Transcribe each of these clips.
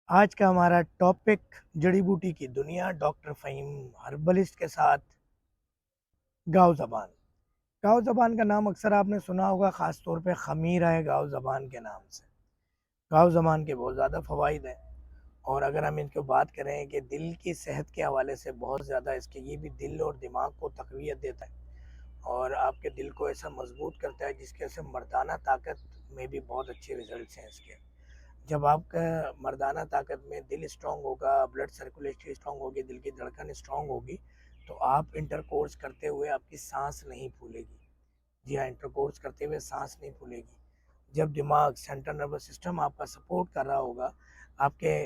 आज का हमारा टॉपिक जड़ी बूटी की दुनिया, डॉक्टर फ़हीम हर्बलिस्ट के साथ गाँव ज़बान। गाँव ज़बान का नाम अक्सर आपने सुना होगा, ख़ास तौर पे ख़मीर है गाँव ज़बान के नाम से। गाँव ज़बान के बहुत ज़्यादा फ़वाइद हैं और अगर हम इनको बात करें कि दिल की सेहत के हवाले से बहुत ज़्यादा इसके ये भी दिल और दिमाग को तक़वियत देता है और आपके दिल को ऐसा मज़बूत करता है जिसकी वजह से मर्दाना ताकत में भी बहुत अच्छे रिज़ल्ट्स हैं इसके। जब आपका मर्दाना ताकत में दिल स्ट्रांग होगा, ब्लड सर्कुलेशन स्ट्रांग होगी, दिल की धड़कन स्ट्रांग होगी, तो आप इंटरकोर्स करते हुए आपकी सांस नहीं फूलेगी। जी हाँ, इंटरकोर्स करते हुए सांस नहीं फूलेगी। जब दिमाग, सेंट्रल नर्वस सिस्टम आपका सपोर्ट कर रहा होगा, आपके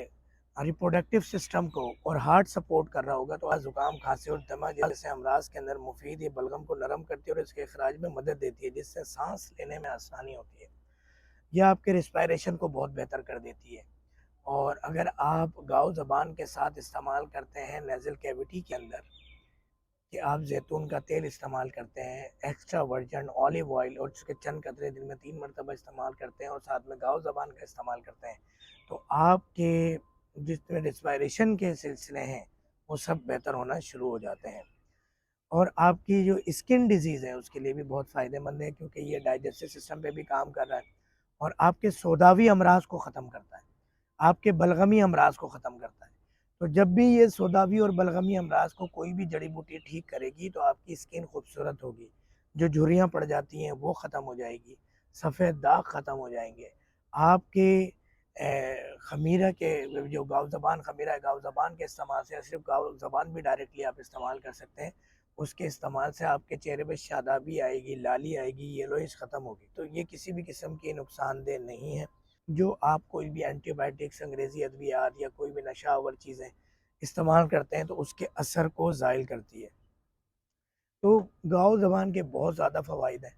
रिप्रोडक्टिव सिस्टम को और हार्ट सपोर्ट कर रहा होगा, तो आज जुकाम, खांसी और दमा जैसे अमराज के अंदर मुफीद ये बलगम को नरम करती है और इसके अखराज में मदद देती है, जिससे सांस लेने में आसानी होती है। यह आपके रिस्पायरेशन को बहुत बेहतर कर देती है। और अगर आप गाँव ज़बान के साथ इस्तेमाल करते हैं नेज़ल कैविटी के अंदर, कि आप जैतून का तेल इस्तेमाल करते हैं, एक्स्ट्रा वर्जिन ऑलिव ऑयल और उसके चंद कतरे दिन में 3 मरतबा इस्तेमाल करते हैं और साथ में गाँव ज़बान का इस्तेमाल करते हैं, तो आपके जितने रिस्पायरेशन के सिलसिले हैं, वो सब बेहतर होना शुरू हो जाते हैं। और आपकी जो स्किन डिजीज़ है उसके लिए भी बहुत फ़ायदेमंद है, क्योंकि ये डाइजेस्टिव सिस्टम पे भी काम कर रहा है और आपके सोदावी अमराज को ख़त्म करता है, आपके बलगमी अमराज को ख़त्म करता है। तो जब भी ये सोदावी और बलगमी अमराज को कोई भी जड़ी बूटी ठीक करेगी तो आपकी स्किन खूबसूरत होगी, जो झुर्रियाँ पड़ जाती हैं वो ख़त्म हो जाएगी, सफ़ेद दाग ख़त्म हो जाएंगे। आपके खमीरा के जो गाँव ज़बान खमीरा है, गाँव ज़बान के इस्तेमाल से, सिर्फ गाँव ज़बान भी डायरेक्टली आप इस्तेमाल कर सकते हैं। उसके इस्तेमाल से आपके चेहरे पे शादाबी आएगी, लाली आएगी, येलोइश ख़त्म होगी। तो ये किसी भी किस्म की नुकसानदेह नहीं है। जो आप कोई भी एंटीबायोटिक्स, अंग्रेज़ी अद्वियात या कोई भी नशा आवर चीज़ें इस्तेमाल करते हैं तो उसके असर को ज़ाइल करती है। तो गाँव ज़बान के बहुत ज़्यादा फ़वाइद हैं,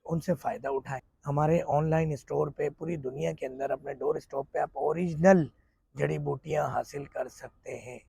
उनसे फ़ायदा उठाएँ। हमारे ऑनलाइन स्टोर पे पूरी दुनिया के अंदर अपने डोर स्टॉप पे आप ओरिजिनल जड़ी बूटियाँ हासिल कर सकते हैं।